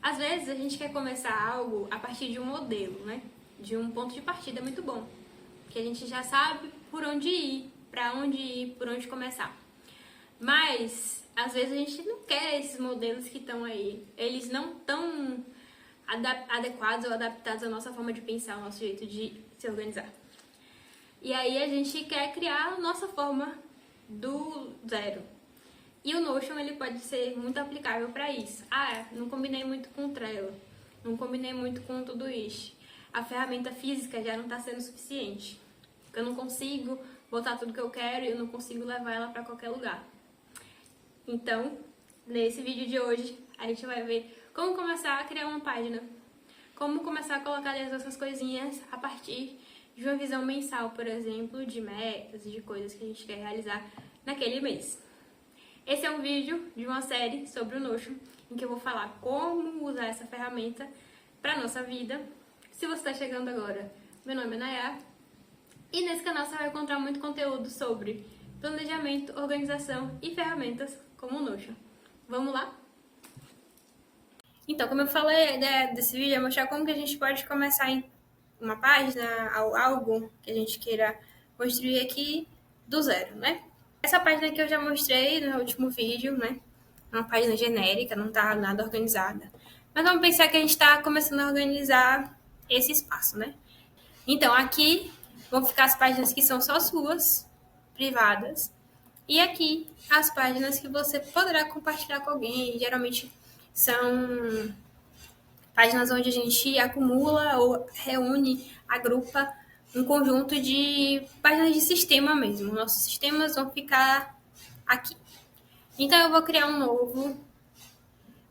Às vezes a gente quer começar algo a partir de um modelo, né? De um ponto de partida muito bom. Que a gente já sabe por onde ir, para onde ir, por onde começar. Mas, às vezes a gente não quer esses modelos que estão aí. Eles não estão adequados ou adaptados à nossa forma de pensar, ao nosso jeito de se organizar. E aí a gente quer criar a nossa forma do zero. E o Notion ele pode ser muito aplicável para isso. Não combinei muito com o Trello, não combinei muito com o Todoist. A ferramenta física já não está sendo suficiente. Eu não consigo botar tudo que eu quero e eu não consigo levar ela para qualquer lugar. Então, nesse vídeo de hoje, a gente vai ver como começar a criar uma página. Como começar a colocar ali as nossas coisinhas a partir de uma visão mensal, por exemplo, de metas e de coisas que a gente quer realizar naquele mês. Esse é um vídeo de uma série sobre o Notion, em que eu vou falar como usar essa ferramenta para a nossa vida. Se você está chegando agora, meu nome é Nayá, e nesse canal você vai encontrar muito conteúdo sobre planejamento, organização e ferramentas como o Notion. Vamos lá? Então, como eu falei, a ideia desse vídeo é mostrar como que a gente pode começar em uma página, algo que a gente queira construir aqui do zero, né? Essa página que eu já mostrei no último vídeo, né? É uma página genérica, não tá nada organizada. Mas vamos pensar que a gente está começando a organizar esse espaço, né? Então, aqui vão ficar as páginas que são só suas, privadas. E aqui, as páginas que você poderá compartilhar com alguém. Geralmente são páginas onde a gente acumula ou reúne, agrupa um conjunto de páginas de sistema mesmo. Nossos sistemas vão ficar aqui. Então, eu vou criar um novo.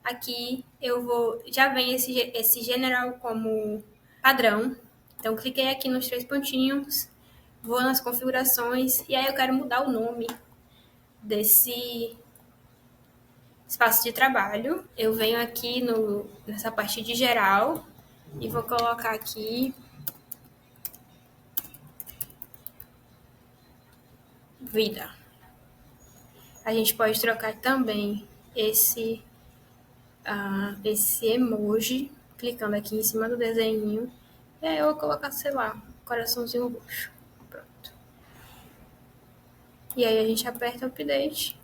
Aqui, já vem esse general como padrão. Então, cliquei aqui nos 3 pontinhos, vou nas configurações, e aí eu quero mudar o nome desse espaço de trabalho. Eu venho aqui nessa parte de geral e vou colocar aqui vida. A gente pode trocar também esse emoji, clicando aqui em cima do desenho. E aí eu vou colocar, sei lá, coraçãozinho roxo. Pronto. E aí a gente aperta o update.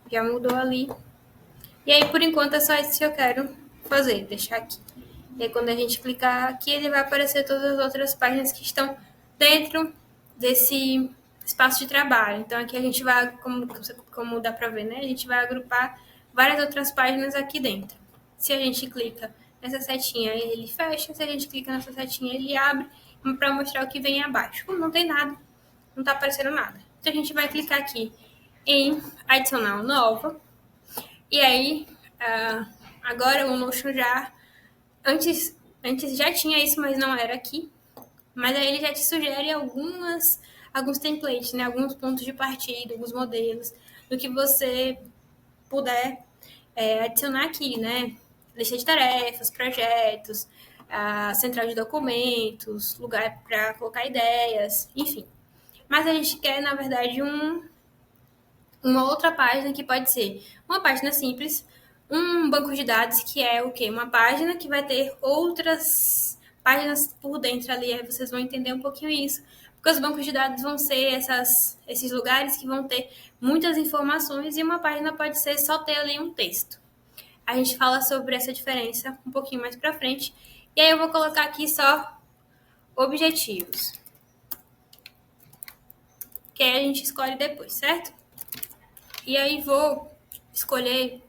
Já mudou ali. E aí, por enquanto, é só isso que eu quero fazer, deixar aqui. E aí, quando a gente clicar aqui, ele vai aparecer todas as outras páginas que estão dentro desse espaço de trabalho. Então, aqui a gente vai, como dá para ver, né? A gente vai agrupar várias outras páginas aqui dentro. Se a gente clica nessa setinha, ele fecha. Se a gente clica nessa setinha, ele abre para mostrar o que vem abaixo. Como não tem nada, não está aparecendo nada. Então, a gente vai clicar aqui em adicionar nova. E aí, agora o Notion já... Antes já tinha isso, mas não era aqui. Mas aí ele já te sugere alguns templates, né? Alguns pontos de partida, alguns modelos, do que você puder adicionar aqui, né? Lista de tarefas, projetos, central de documentos, lugar para colocar ideias, enfim. Mas a gente quer, na verdade, uma outra página que pode ser uma página simples, um banco de dados que é o quê? Uma página que vai ter outras páginas por dentro ali, aí vocês vão entender um pouquinho isso, porque os bancos de dados vão ser esses lugares que vão ter muitas informações e uma página pode ser só ter ali um texto. A gente fala sobre essa diferença um pouquinho mais pra frente, e aí eu vou colocar aqui só objetivos, que aí a gente escolhe depois, certo? E aí vou escolher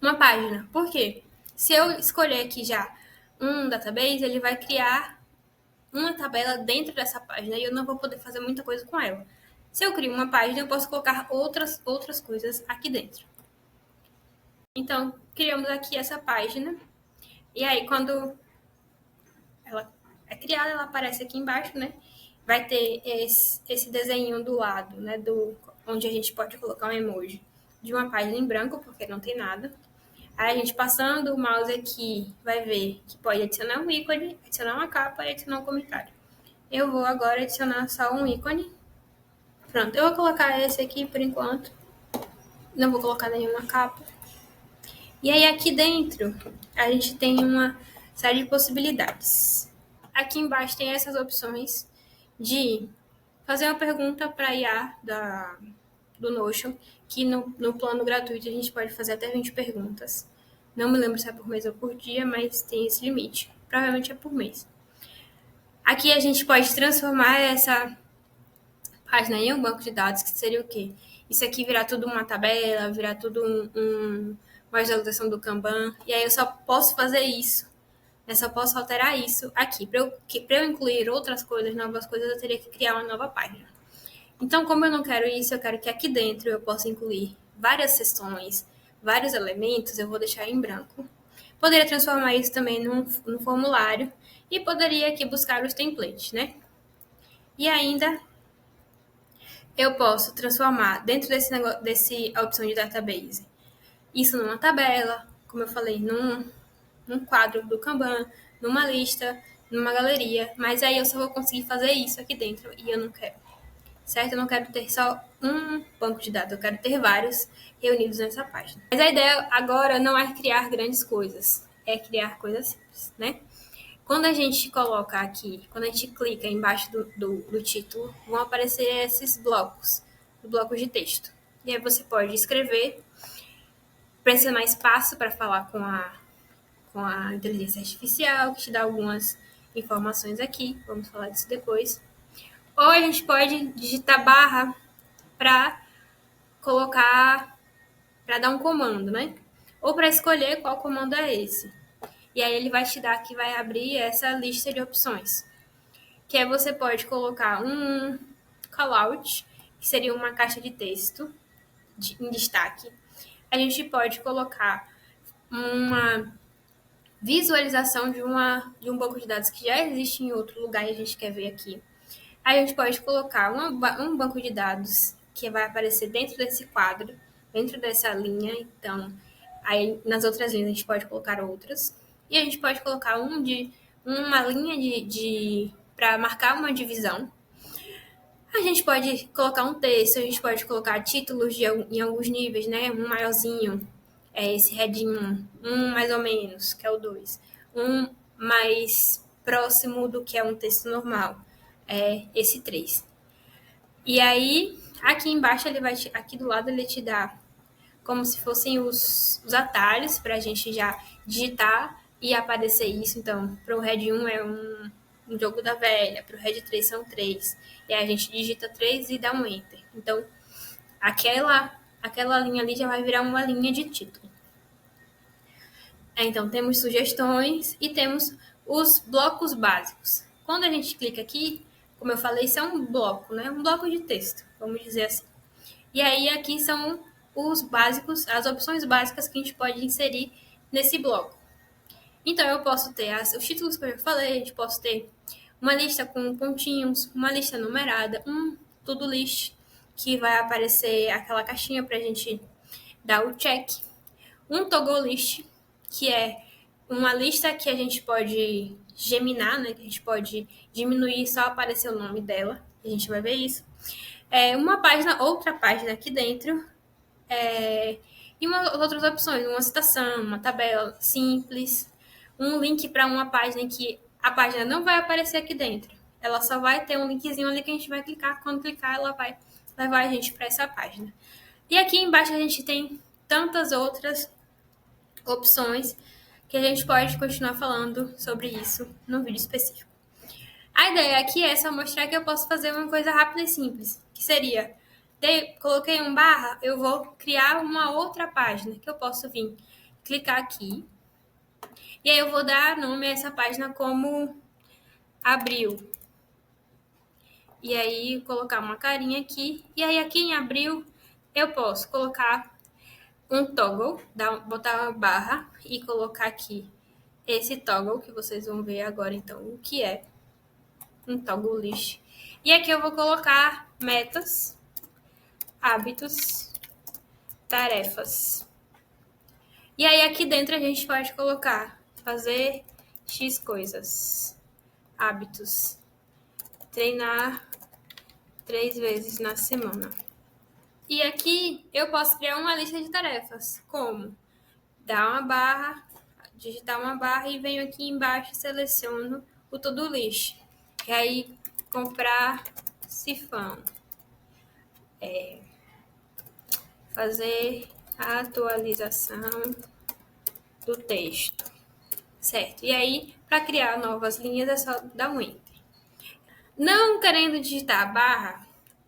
uma página. Por quê? Se eu escolher aqui já um database, ele vai criar uma tabela dentro dessa página e eu não vou poder fazer muita coisa com ela. Se eu crio uma página, eu posso colocar outras coisas aqui dentro. Então, criamos aqui essa página. E aí, quando ela é criada, ela aparece aqui embaixo, né? Vai ter esse desenho do lado, né? Onde a gente pode colocar um emoji de uma página em branco, porque não tem nada. Aí a gente passando o mouse aqui vai ver que pode adicionar um ícone, adicionar uma capa e adicionar um comentário. Eu vou agora adicionar só um ícone. Pronto, eu vou colocar esse aqui por enquanto. Não vou colocar nenhuma capa. E aí aqui dentro a gente tem uma série de possibilidades. Aqui embaixo tem essas opções de fazer uma pergunta para a IA do Notion, que no plano gratuito a gente pode fazer até 20 perguntas. Não me lembro se é por mês ou por dia, mas tem esse limite. Provavelmente é por mês. Aqui a gente pode transformar essa página em um banco de dados, que seria o quê? Isso aqui virar tudo uma tabela, virar tudo uma visualização do Kanban, e aí eu só posso fazer isso, eu só posso alterar isso aqui. Para eu incluir outras coisas, novas coisas, eu teria que criar uma nova página. Então, como eu não quero isso, eu quero que aqui dentro eu possa incluir várias seções, vários elementos, eu vou deixar em branco. Poderia transformar isso também num formulário e poderia aqui buscar os templates, né? E ainda eu posso transformar dentro desse opção de database isso numa tabela, como eu falei, num quadro do Kanban, numa lista, numa galeria, mas aí eu só vou conseguir fazer isso aqui dentro e eu não quero, certo? Eu não quero ter só um banco de dados, eu quero ter vários reunidos nessa página. Mas a ideia agora não é criar grandes coisas, é criar coisas simples, né? Quando a gente coloca aqui, quando a gente clica embaixo do título, vão aparecer esses blocos de texto. E aí você pode escrever, pressionar espaço para falar com a inteligência artificial, que te dá algumas informações aqui, vamos falar disso depois. Ou a gente pode digitar barra para colocar, para dar um comando, né? Ou para escolher qual comando é esse. E aí ele vai te dar que vai abrir essa lista de opções. Que aí você pode colocar um callout, que seria uma caixa de texto em destaque. A gente pode colocar uma visualização de um banco de dados que já existe em outro lugar e a gente quer ver aqui. Aí a gente pode colocar um banco de dados que vai aparecer dentro desse quadro, dentro dessa linha. Então, aí nas outras linhas a gente pode colocar outras. E a gente pode colocar uma linha para marcar uma divisão. A gente pode colocar um texto, a gente pode colocar títulos em alguns níveis, né? Um maiorzinho, é esse heading 1, um mais ou menos, que é o 2. Um mais próximo do que é um texto normal, é esse 3. E aí, aqui embaixo, aqui do lado, ele te dá como se fossem os atalhos para a gente já digitar e aparecer isso. Então, para o Red 1 é um jogo da velha, para o Red 3 são 3. E aí a gente digita 3 e dá um Enter. Então, aquela linha ali já vai virar uma linha de título. Então, temos sugestões e temos os blocos básicos. Quando a gente clica aqui, como eu falei, isso é um bloco, né? Um bloco de texto, vamos dizer assim. E aí aqui são os básicos, as opções básicas que a gente pode inserir nesse bloco. Então eu posso ter os títulos que eu já falei, a gente posso ter uma lista com pontinhos, uma lista numerada, um to-do list, que vai aparecer aquela caixinha para a gente dar o check, um toggle list, que é uma lista que a gente pode geminar, né? Que a gente pode diminuir só aparecer o nome dela. A gente vai ver isso. Outra página aqui dentro. E outras opções, uma citação, uma tabela simples, um link para uma página que a página não vai aparecer aqui dentro. Ela só vai ter um linkzinho ali que a gente vai clicar. Quando clicar, ela vai levar a gente para essa página. E aqui embaixo a gente tem tantas outras opções que a gente pode continuar falando sobre isso num vídeo específico. A ideia aqui é só mostrar que eu posso fazer uma coisa rápida e simples, que seria, coloquei um barra, eu vou criar uma outra página, que eu posso vir clicar aqui, e aí eu vou dar nome a essa página como abril. E aí colocar uma carinha aqui, e aí aqui em abril eu posso colocar um toggle, botar uma barra e colocar aqui esse toggle, que vocês vão ver agora então o que é um toggle list. E aqui eu vou colocar metas, hábitos, tarefas. E aí aqui dentro a gente pode colocar fazer X coisas, hábitos, treinar 3 vezes na semana. E aqui eu posso criar uma lista de tarefas, como dar uma barra, digitar uma barra e venho aqui embaixo e seleciono o to-do list. E aí, comprar sifão. Fazer a atualização do texto. Certo? E aí, para criar novas linhas, é só dar um Enter. Não querendo digitar a barra,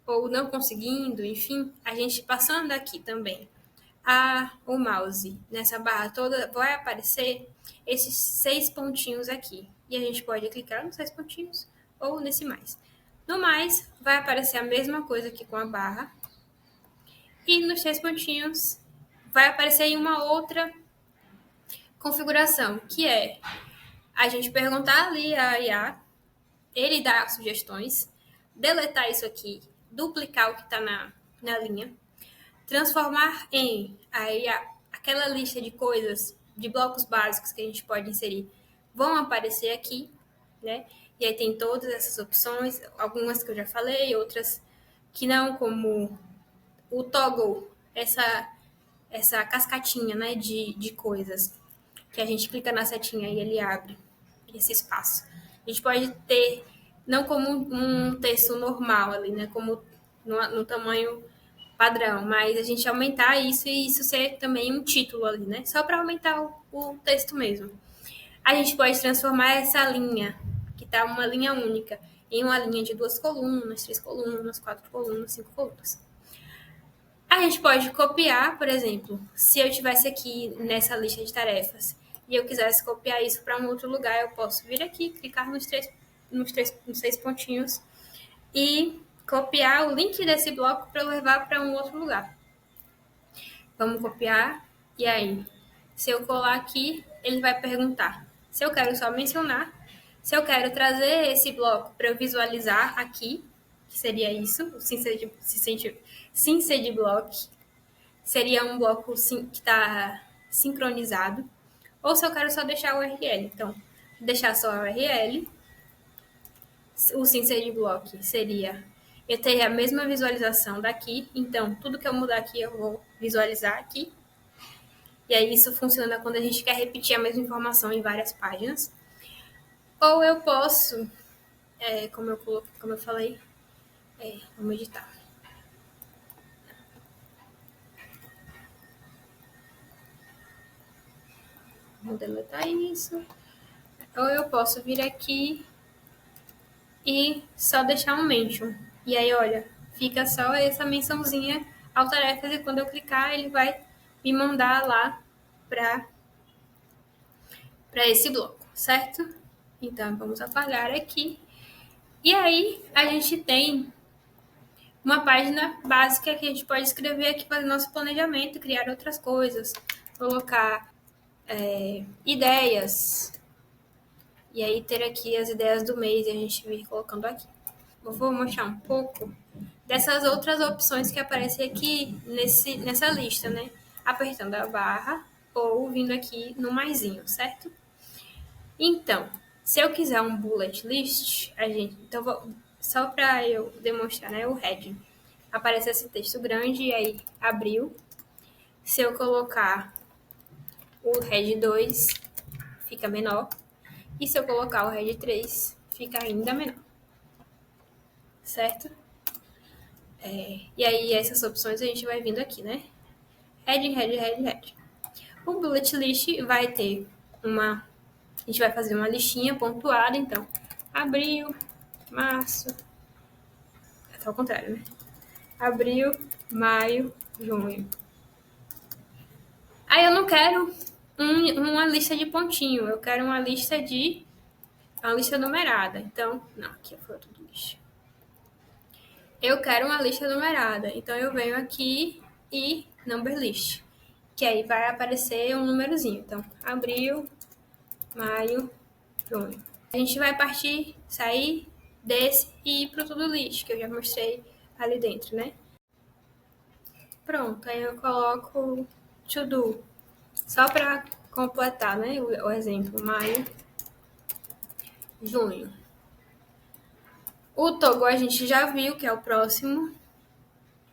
ou não conseguindo, enfim, a gente passando aqui também o mouse nessa barra toda, vai aparecer esses 6 pontinhos aqui. E a gente pode clicar nos 6 pontinhos ou nesse mais. No mais, vai aparecer a mesma coisa aqui com a barra. E nos 6 pontinhos vai aparecer em uma outra configuração, que é a gente perguntar ali a IA, ele dá sugestões, deletar isso aqui, duplicar o que está na linha, transformar em aí aquela lista de coisas, de blocos básicos que a gente pode inserir, vão aparecer aqui, né? E aí tem todas essas opções, algumas que eu já falei, outras que não, como o toggle, essa cascatinha, né, de coisas, que a gente clica na setinha e ele abre esse espaço. A gente pode ter, não como um texto normal ali, né, como no tamanho padrão, mas a gente aumentar isso e isso ser também um título ali, né, só para aumentar o texto mesmo. A gente pode transformar essa linha, que está uma linha única, em uma linha de 2 colunas, 3 colunas, 4 colunas, 5 colunas. A gente pode copiar, por exemplo, se eu tivesse aqui nessa lista de tarefas e eu quisesse copiar isso para um outro lugar, eu posso vir aqui, clicar nos 6 pontinhos e copiar o link desse bloco para levar para um outro lugar. Vamos copiar, e aí, se eu colar aqui, ele vai perguntar se eu quero só mencionar, se eu quero trazer esse bloco para eu visualizar aqui, que seria isso, o Synced Block, seria um bloco que está sincronizado, ou se eu quero só deixar o URL. Então, deixar só o URL, o Synced Block seria, eu teria a mesma visualização daqui, então tudo que eu mudar aqui eu vou visualizar aqui. E aí isso funciona quando a gente quer repetir a mesma informação em várias páginas. Ou eu posso, como eu falei, vamos editar. Vou deletar isso. Ou eu posso vir aqui e só deixar um mention. E aí, olha, fica só essa mençãozinha ao tarefas e quando eu clicar, ele vai me mandar lá para esse bloco, certo? Então, vamos apagar aqui. E aí, a gente tem uma página básica que a gente pode escrever aqui para o nosso planejamento, criar outras coisas, colocar ideias, e aí ter aqui as ideias do mês e a gente vir colocando aqui. Eu vou mostrar um pouco dessas outras opções que aparecem aqui nessa lista, né? Apertando a barra ou vindo aqui no maisinho, certo? Então, se eu quiser um bullet list, só para eu demonstrar, né, o heading. Aparece esse texto grande e aí abriu. Se eu colocar o head 2, fica menor. E se eu colocar o head 3, fica ainda menor. Certo? E aí essas opções a gente vai vindo aqui, né? Head. O bullet list vai ter a gente vai fazer uma listinha pontuada, então, abril, março, é ao contrário, né? Abril, maio, junho. Aí eu não quero uma lista de pontinho, eu quero uma lista numerada. Então, não, aqui foi tudo lixo. Eu quero uma lista numerada, então eu venho aqui e number list, que aí vai aparecer um númerozinho. Então, abril, maio, junho. A gente vai sair desse e ir para o to-do list, que eu já mostrei ali dentro, né? Pronto, aí eu coloco to do, só para completar, né, o exemplo, maio, junho. O toggle a gente já viu, que é o próximo.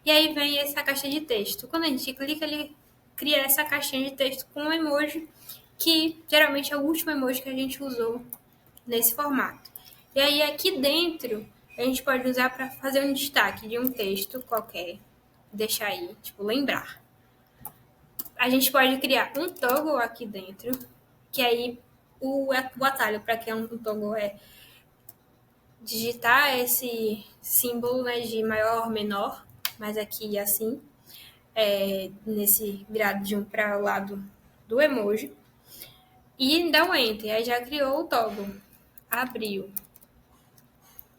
E aí vem essa caixa de texto. Quando a gente clica, ele cria essa caixinha de texto com um emoji, que geralmente é o último emoji que a gente usou nesse formato. E aí aqui dentro, a gente pode usar para fazer um destaque de um texto qualquer. Deixar aí, tipo, lembrar. A gente pode criar um toggle aqui dentro, que aí o atalho para criar um toggle é digitar esse símbolo, né, de maior, menor, mas aqui assim, nesse grado de um para o lado do emoji, e dá um enter, aí já criou o toggle, abriu.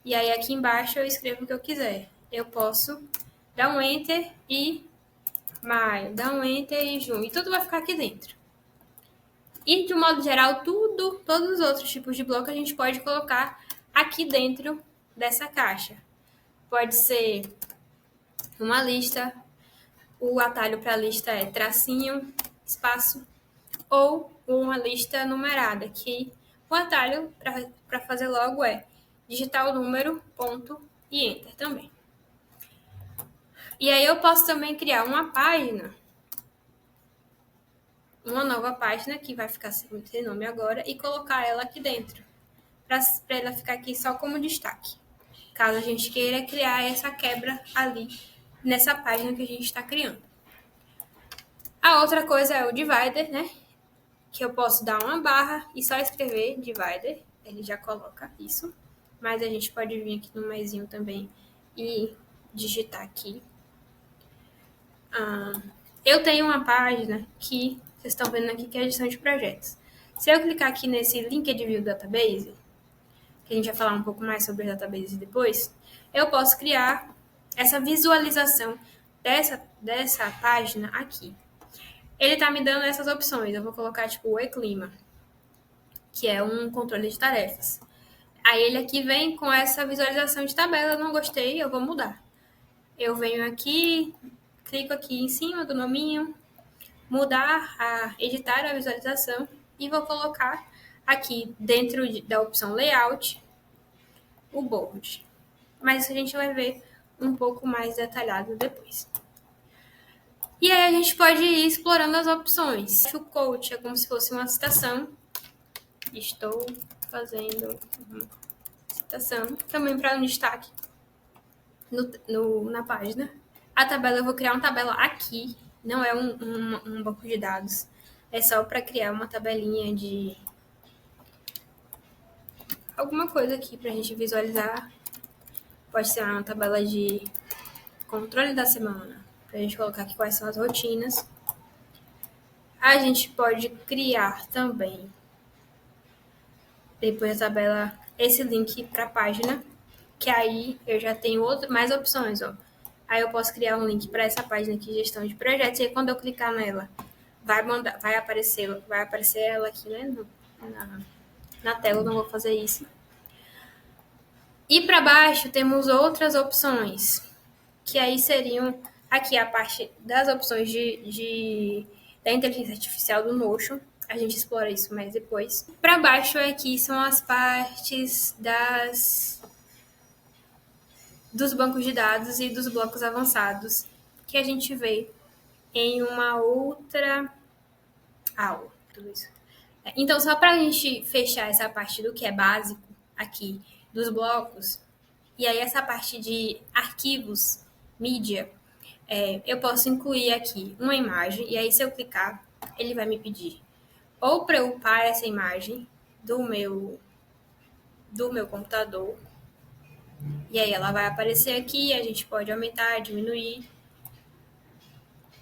E aí aqui embaixo eu escrevo o que eu quiser. Eu posso dar um enter e maio, dar um enter e junho, e tudo vai ficar aqui dentro. E de um modo geral, todos os outros tipos de bloco a gente pode colocar aqui dentro dessa caixa. Pode ser uma lista, o atalho para a lista é tracinho, espaço, ou uma lista numerada, que o atalho para fazer logo é digitar o número, ponto e enter também. E aí eu posso também criar uma página, uma nova página que vai ficar sem nome agora e colocar ela aqui dentro, para ela ficar aqui só como destaque. Caso a gente queira criar essa quebra ali nessa página que a gente está criando. A outra coisa é o divider, né? Que eu posso dar uma barra e só escrever divider. Ele já coloca isso. Mas a gente pode vir aqui no maisinho também e digitar aqui. Eu tenho uma página que vocês estão vendo aqui que é a gestão de projetos. Se eu clicar aqui nesse link de view database, que a gente vai falar um pouco mais sobre database depois, eu posso criar essa visualização dessa página aqui. Ele está me dando essas opções. Eu vou colocar tipo o e-clima, que é um controle de tarefas. Aí ele aqui vem com essa visualização de tabela. Eu não gostei, eu vou mudar. Eu venho aqui, clico aqui em cima do nominho, editar a visualização e vou colocar aqui dentro da opção layout o board. Mas isso a gente vai ver um pouco mais detalhado depois. E aí a gente pode ir explorando as opções. O coach é como se fosse uma citação. Estou fazendo uma citação. Também para um destaque na página. A tabela, eu vou criar uma tabela aqui. Não é um banco de dados. É só para criar uma tabelinha de alguma coisa aqui para a gente visualizar. Pode ser uma tabela de controle da semana, para a gente colocar aqui quais são as rotinas. A gente pode criar também, depois da tabela, esse link para a página, que aí eu já tenho mais opções, ó. Aí eu posso criar um link para essa página aqui, gestão de projetos, e aí quando eu clicar nela, vai aparecer ela aqui, né, na tela. Eu não vou fazer isso. E para baixo temos outras opções, que aí seriam aqui a parte das opções da inteligência artificial do Notion. A gente explora isso mais depois. Para baixo aqui são as partes dos bancos de dados e dos blocos avançados, que a gente vê em uma outra aula. Tudo isso. Então, só para a gente fechar essa parte do que é básico aqui dos blocos, e aí essa parte de arquivos, mídia, eu posso incluir aqui uma imagem, e aí se eu clicar, ele vai me pedir ou para eu upar essa imagem do meu computador, e aí ela vai aparecer aqui, a gente pode aumentar, diminuir.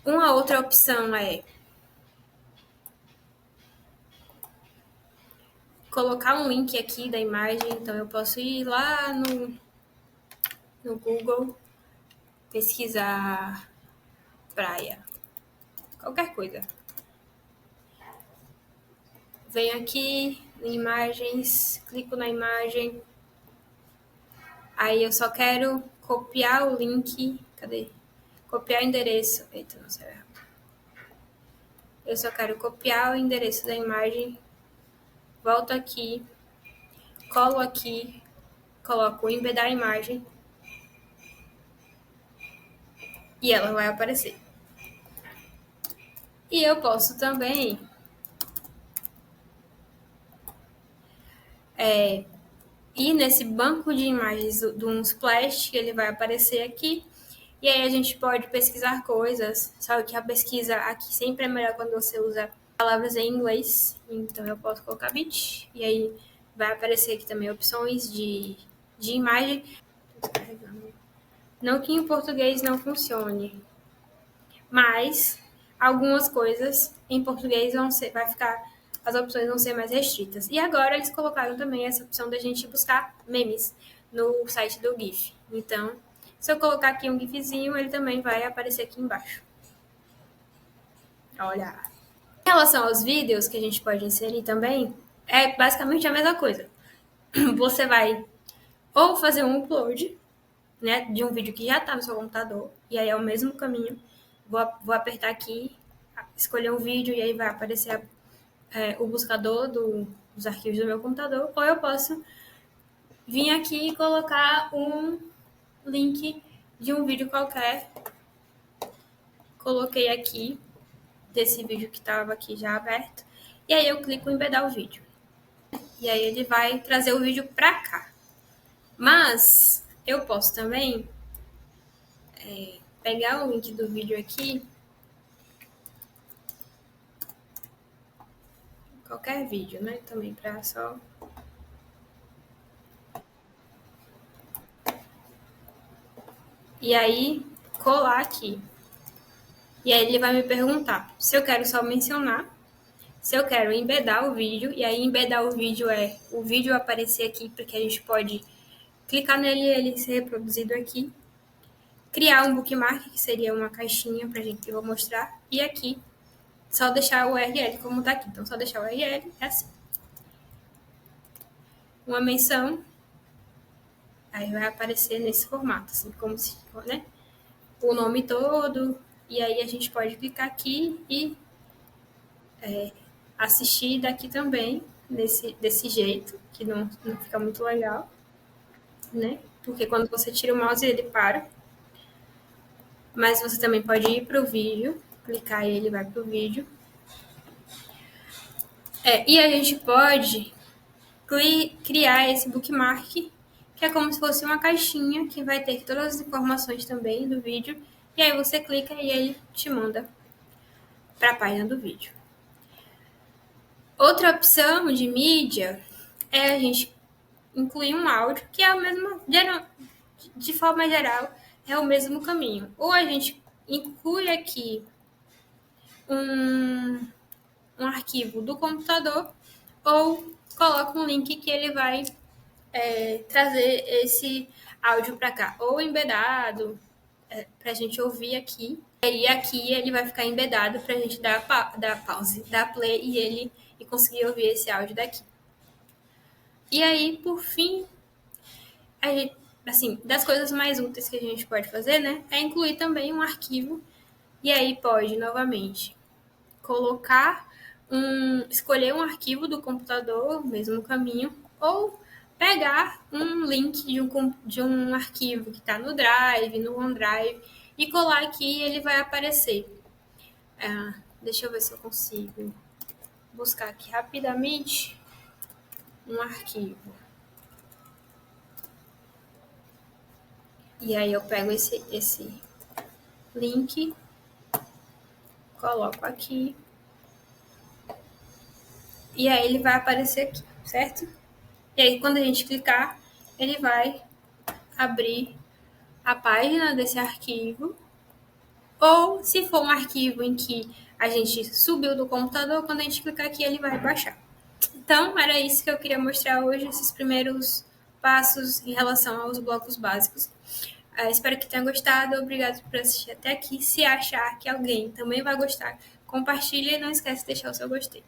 Uma outra opção é colocar um link aqui da imagem, então eu posso ir lá no Google, pesquisar praia, qualquer coisa. Venho aqui em imagens, clico na imagem, aí eu só quero copiar o link, cadê? Copiar o endereço, eita, não sei. Eu só quero copiar o endereço da imagem, volto aqui, colo aqui, coloco embedar a imagem. e ela vai aparecer. E eu posso também ir nesse banco de imagens do Unsplash, que ele vai aparecer aqui. E aí a gente pode pesquisar coisas. Sabe que a pesquisa aqui sempre é melhor quando você usa palavras em inglês. Então eu posso colocar bit. E aí vai aparecer aqui também opções de imagem. Não que em português não funcione, mas algumas coisas em português vai ficar, as opções vão ser mais restritas. E agora eles colocaram também essa opção da gente buscar memes no site do GIF. Então, se eu colocar aqui um GIFzinho, ele também vai aparecer aqui embaixo. Olha. Em relação aos vídeos que a gente pode inserir também, é basicamente a mesma coisa. Você vai ou fazer um upload, né, de um vídeo que já está no seu computador, e aí é o mesmo caminho. Vou apertar aqui, escolher um vídeo, e aí vai aparecer o buscador dos arquivos do meu computador, ou eu posso vir aqui e colocar um link de um vídeo qualquer. Coloquei aqui, desse vídeo que estava aqui já aberto, e aí eu clico em embedar o vídeo. E aí ele vai trazer o vídeo para cá. Mas eu posso também pegar o link do vídeo aqui, qualquer vídeo, né? Também para só... E aí, colar aqui. E aí ele vai me perguntar se eu quero só mencionar, se eu quero embedar o vídeo. E aí embedar o vídeo é o vídeo aparecer aqui, porque a gente pode clicar nele e ele ser reproduzido aqui. Criar um bookmark, que seria uma caixinha pra gente, que eu vou mostrar. E aqui, só deixar o URL como tá aqui. Então, só deixar o URL, é assim. Uma menção, aí vai aparecer nesse formato, assim, como se, né? O nome todo, e aí a gente pode clicar aqui e assistir daqui também, desse jeito, que não fica muito legal, né? Porque quando você tira o mouse, ele para. Mas você também pode ir para o vídeo, clicar e ele vai para o vídeo. E a gente pode criar esse bookmark, que é como se fosse uma caixinha que vai ter todas as informações também do vídeo. E aí você clica e ele te manda para a página do vídeo. Outra opção de mídia é a gente incluir um áudio, que é o mesmo, de forma geral, é o mesmo caminho. Ou a gente inclui aqui um arquivo do computador, ou coloca um link que ele vai trazer esse áudio para cá, ou embedado, para a gente ouvir aqui. E aqui ele vai ficar embedado para a gente dar pause, dar play e conseguir ouvir esse áudio daqui. E aí, por fim, a gente, assim, das coisas mais úteis que a gente pode fazer, né, é incluir também um arquivo. E aí pode, novamente, escolher um arquivo do computador, mesmo caminho, ou pegar um link de um arquivo que está no Drive, no OneDrive, e colar aqui e ele vai aparecer. Deixa eu ver se eu consigo buscar aqui rapidamente um arquivo. E aí eu pego esse link, coloco aqui, e aí ele vai aparecer aqui, certo? E aí quando a gente clicar, ele vai abrir a página desse arquivo, ou se for um arquivo em que a gente subiu do computador, quando a gente clicar aqui, ele vai baixar. Então, era isso que eu queria mostrar hoje, esses primeiros passos em relação aos blocos básicos. Espero que tenha gostado. Obrigado por assistir até aqui. Se achar que alguém também vai gostar, compartilhe e não esquece de deixar o seu gostei.